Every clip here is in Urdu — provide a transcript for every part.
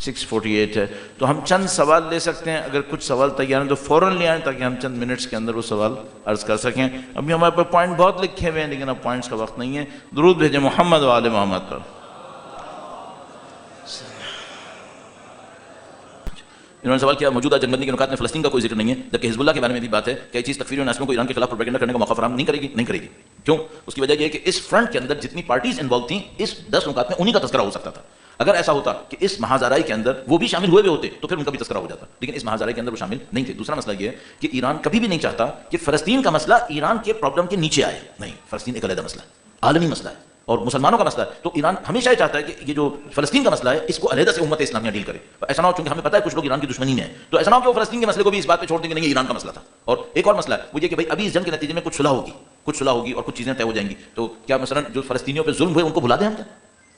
6:48 ہے. تو ہم چند سوال لے سکتے ہیں. اگر کچھ سوال تیار ہیں تو فوراً لے آئیں تاکہ ہم چند منٹس کے اندر وہ سوال عرض کر سکیں. ابھی ہمارے پاس پوائنٹ بہت لکھے ہوئے ہیں لیکن اب پوائنٹس کا وقت نہیں ہے. درود بھیجیں محمد و آل محمد پر. انہوں نے سوال کیا موجودہ جنگ بندی کے نکات میں فلسطین کا کوئی ذکر نہیں ہے جبکہ حزب اللہ کے بارے میں بھی بات ہے. کیا یہ چیز تکفیری و ناسبوں کو ایران کے خلاف پروپیگنڈا کرنے کا موقع فراہم نہیں کرے گی؟ نہیں کرے گی. کیوں؟ اس کی وجہ یہ ہے کہ اس فرنٹ کے اندر جتنی پارٹیز انوالو تھیں اس 10 نکات میں انہی کا تذکرہ ہو سکتا تھا. اگر ایسا ہوتا کہ اس محاذرائی کے اندر وہ بھی شامل ہوئے ہوتے تو پھر ان کا بھی تذکرہ ہو جاتا, لیکن اس محاذرائی کے اندر وہ شامل نہیں تھے. دوسرا مسئلہ یہ ہے کہ ایران کبھی بھی نہیں چاہتا کہ فلسطین کا مسئلہ ایران کے پرابلم کے نیچے آئے. نہیں, فلسطین ایک علیحدہ مسئلہ ہے, عالمی مسئلہ ہے اور مسلمانوں کا مسئلہ ہے. تو ایران ہمیشہ یہ چاہتا ہے کہ یہ جو فلسطین کا مسئلہ ہے اس کو علیحدہ سے امت اسلامیہ ڈیل کرے. ایسا نہ ہو, چونکہ ہمیں پتہ ہے کچھ لوگ ایران کی دشمنی میں ہیں, تو ایسا نہ ہو کہ وہ فلسطین کے مسئلے کو بھی اس بات پہ چھوڑ دیں کہ نہیں یہ ایران کا مسئلہ تھا. اور ایک اور مسئلہ ہے وہ یہ کہ بھائی ابھی اس جنگ کے نتیجے میں کچھ صلح ہوگی اور کچھ چیزیں طے ہو جائیں گی. تو کیا مثلا جو فلسطینیوں پہ ظلم ہوئے ان کو بھلا دیں ہم؟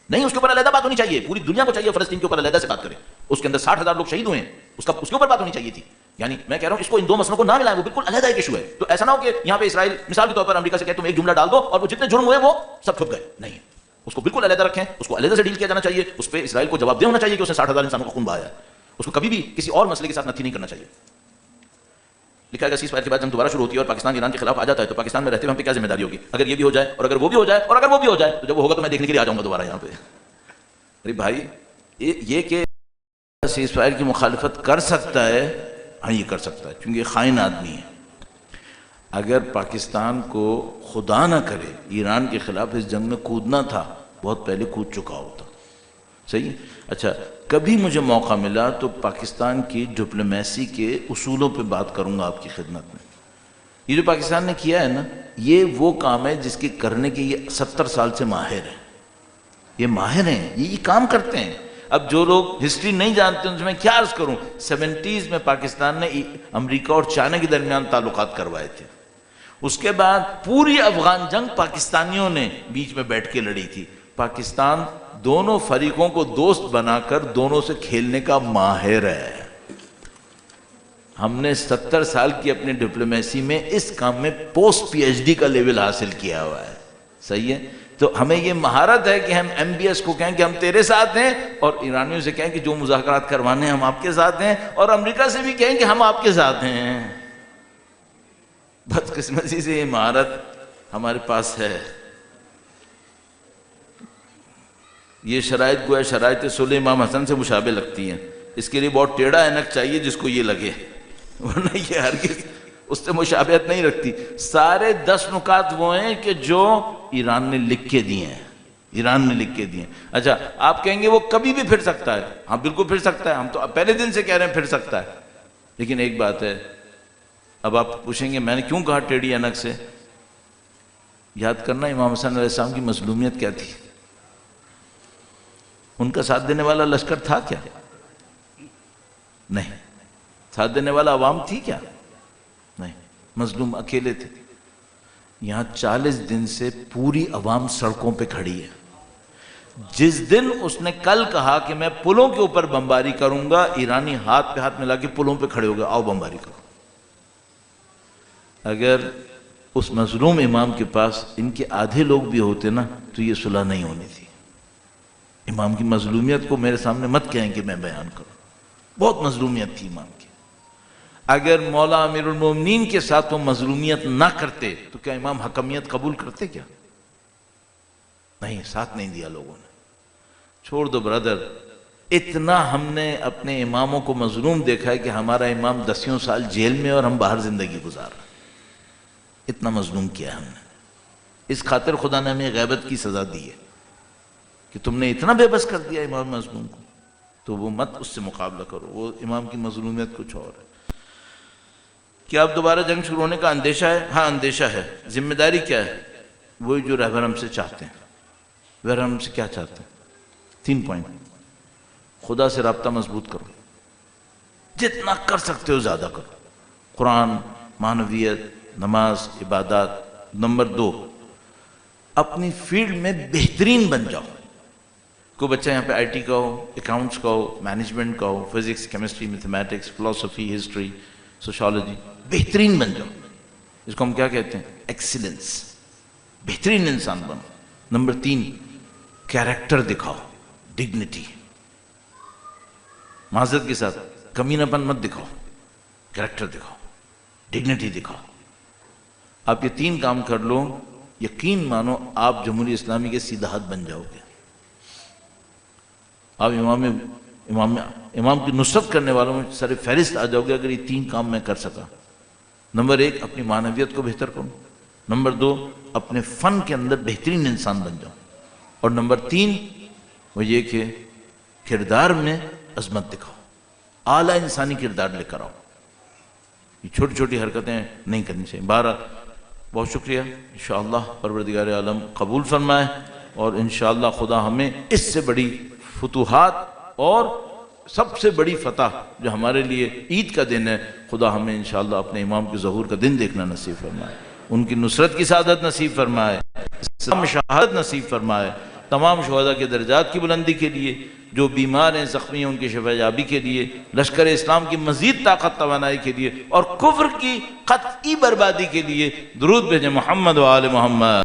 نہیں, اس کے اوپر علیحدہ بات ہونی چاہیے. پوری دنیا کو چاہیے فلسطین کے اوپر علیحدہ سے بات کرے. اس کے اندر 60,000 لوگ شہید ہوئے ہیں, اس کے اوپر بات ہونی چاہیے تھی. یعنی میں کہہ رہا ہوں اس کو ان دو مسئلوں کو نہ ملائیں, وہ بالکل علیحدہ ایک ایشو ہے. تو ایسا نہ ہو کہ یہاں پہ اسرائیل مثال کے طور پر امریکہ سے کہے تم ایک جملہ ڈال دو اور وہ جتنے جرم ہوئے وہ سب چھپ گئے. نہیں, اس کو بالکل علیحدہ رکھیں, اس کو علیحدہ سے ڈیل کیا جانا چاہیے. اس پہ اسرائیل کو جواب دہ ہونا چاہیے کہ اس نے 60,000 انسانوں کا خون بہایا ہے. اس کو کبھی بھی کسی اور مسئلے کے ساتھ نتھی نہیں کرنا چاہیے. لکھا ہے کہ سیز فائر کے بعد جنگ دوبارہ شروع ہوتی ہے اور پاکستان ایران کے خلاف آ جاتا ہے تو پاکستان میں رہتے ہوئے ہم پہ کیا ذمہ داری ہوگی؟ اگر یہ بھی ہو جائے اور اگر وہ بھی ہو جائے اور اگر وہ بھی ہو جائے تو جب وہ ہوگا تو میں دیکھنے کے لیے آ جاؤں گا دوبارہ یہاں پہ. ارے بھائی, یہ کہ سیز فائر کی مخالفت کر سکتا ہے, ہاں یہ کر سکتا ہے کیونکہ یہ خائن آدمی ہے. اگر پاکستان کو خدا نہ کرے ایران کے خلاف اس جنگ میں کودنا تھا بہت پہلے کود چکا ہوتا. صحیح ہے. اچھا, کبھی مجھے موقع ملا تو پاکستان کی ڈپلومیسی کے اصولوں پہ بات کروں گا آپ کی خدمت میں. یہ جو پاکستان نے کیا ہے نا, یہ وہ کام ہے جس کے کرنے کے یہ 70 سال سے ماہر ہیں. یہ ماہر ہیں, یہ کام کرتے ہیں. اب جو لوگ ہسٹری نہیں جانتے ان سے میں کیا عرض کروں, 70s میں پاکستان نے امریکہ اور چائنا کے درمیان تعلقات کروائے تھے. اس کے بعد پوری افغان جنگ پاکستانیوں نے بیچ میں بیٹھ کے لڑی تھی. پاکستان دونوں فریقوں کو دوست بنا کر دونوں سے کھیلنے کا ماہر ہے. ہم نے 70 سال کی اپنی ڈپلومیسی میں اس کام میں پوسٹ پی ایچ ڈی کا لیول حاصل کیا ہوا ہے. صحیح ہے. تو ہمیں یہ مہارت ہے کہ ہم ایم بی ایس کو کہیں کہ ہم تیرے ساتھ ہیں اور ایرانیوں سے کہیں کہ جو مذاکرات کروانے ہیں ہم آپ کے ساتھ ہیں, اور امریکہ سے بھی کہیں کہ ہم آپ کے ساتھ ہیں. بدقسمتی سے یہ مہارت ہمارے پاس ہے. یہ شرائط گویا شرائط صلح امام حسن سے مشابہ لگتی ہیں. اس کے لیے بہت ٹیڑھا اینک چاہیے جس کو یہ لگے, ورنہ یہ ہرگز اس سے مشابہت نہیں رکھتی. سارے 10 نکات وہ ہیں کہ جو ایران نے لکھ کے دیے ہیں. ایران نے لکھ کے دیے ہیں. اچھا, آپ کہیں گے وہ کبھی بھی پھر سکتا ہے. ہاں بالکل پھر سکتا ہے, ہم تو پہلے دن سے کہہ رہے ہیں پھر سکتا ہے. لیکن ایک بات ہے, اب آپ پوچھیں گے میں نے کیوں کہا ٹیڑھی اینک سے. یاد کرنا امام حسن علیہ السلام کی مظلومیت کیا تھی. ان کا ساتھ دینے والا لشکر تھا کیا؟ نہیں. ساتھ دینے والا عوام تھی کیا؟ نہیں. مظلوم اکیلے تھے. یہاں 40 دن سے پوری عوام سڑکوں پہ کھڑی ہے. جس دن اس نے کل کہا کہ میں پلوں کے اوپر بمباری کروں گا, ایرانی ہاتھ پہ ہاتھ ملا کے پلوں پہ کھڑے ہو گئے, آؤ بمباری کرو. اگر اس مظلوم امام کے پاس ان کے آدھے لوگ بھی ہوتے نا تو یہ صلح نہیں ہونی تھی. امام کی مظلومیت کو میرے سامنے مت کہیں کہ میں بیان کروں. بہت مظلومیت تھی امام کی. اگر مولا امیر المومنین کے ساتھ وہ مظلومیت نہ کرتے تو کیا امام حکمیت قبول کرتے کیا؟ نہیں, ساتھ نہیں دیا لوگوں نے. چھوڑ دو برادر. اتنا ہم نے اپنے اماموں کو مظلوم دیکھا ہے کہ ہمارا امام 10 سال جیل میں اور ہم باہر زندگی گزار رہے ہیں. اتنا مظلوم کیا ہم نے. اس خاطر خدا نے ہمیں غیبت کی سزا دی ہے کہ تم نے اتنا بے بس کر دیا امام مظلوم کو, تو وہ مت اس سے مقابلہ کرو. وہ امام کی مظلومیت کچھ اور ہے. کیا اب دوبارہ جنگ شروع ہونے کا اندیشہ ہے؟ ہاں اندیشہ ہے. ذمہ داری کیا ہے؟ وہی جو رہبر ہم سے چاہتے ہیں. رہبر ہم سے کیا چاہتے ہیں؟ 3 پوائنٹ. خدا سے رابطہ مضبوط کرو, جتنا کر سکتے ہو زیادہ کرو. قرآن, معنویت, نماز, عبادات. نمبر 2, اپنی فیلڈ میں بہترین بن جاؤ. کوئی بچہ یہاں پہ آئی ٹی کا ہو, اکاؤنٹس کا ہو, مینجمنٹ کا ہو, فزکس, کیمسٹری, میتھمیٹکس, فلسفی, ہسٹری, سوشالوجی, بہترین بن جاؤ. اس کو ہم کیا کہتے ہیں؟ ایکسیلنس. بہترین انسان بنو. نمبر 3, کیریکٹر دکھاؤ, ڈگنیٹی. معذرت کے ساتھ کمینہ پن مت دکھاؤ، کریکٹر دکھاؤ، ڈگنیٹی دکھاؤ. آپ یہ 3 کام کر لو، یقین مانو آپ جمہوریہ اسلامی کے سیدھا ہاتھ بن جاؤ گے. آپ امام کی نصرت کرنے والوں میں سر فہرست آ جاؤ گے اگر یہ 3 کام میں کر سکا. نمبر 1 اپنی معنویت کو بہتر کروں، نمبر 2 اپنے فن کے اندر بہترین انسان بن جاؤں، اور نمبر 3 وہ یہ کہ کردار میں عظمت دکھاؤ، اعلیٰ انسانی کردار لے کر آؤ. یہ چھوٹی چھوٹی حرکتیں نہیں کرنی چاہیے. بہرحال بہت شکریہ. انشاءاللہ پروردگار عالم قبول فرمائے، اور انشاءاللہ خدا ہمیں اس سے بڑی فتوحات اور سب سے بڑی فتح جو ہمارے لیے عید کا دن ہے، خدا ہمیں انشاءاللہ اپنے امام کے ظہور کا دن دیکھنا نصیب فرمائے، ان کی نصرت کی سعادت نصیب فرمائے، اسلام شہادت نصیب فرمائے. تمام شہداء کے درجات کی بلندی کے لیے، جو بیمار ہیں زخمی ہیں ان کی شفا یابی کے لیے، لشکر اسلام کی مزید طاقت توانائی کے لیے، اور کفر کی قطعی بربادی کے لیے درود بھیجیں محمد و آل محمد.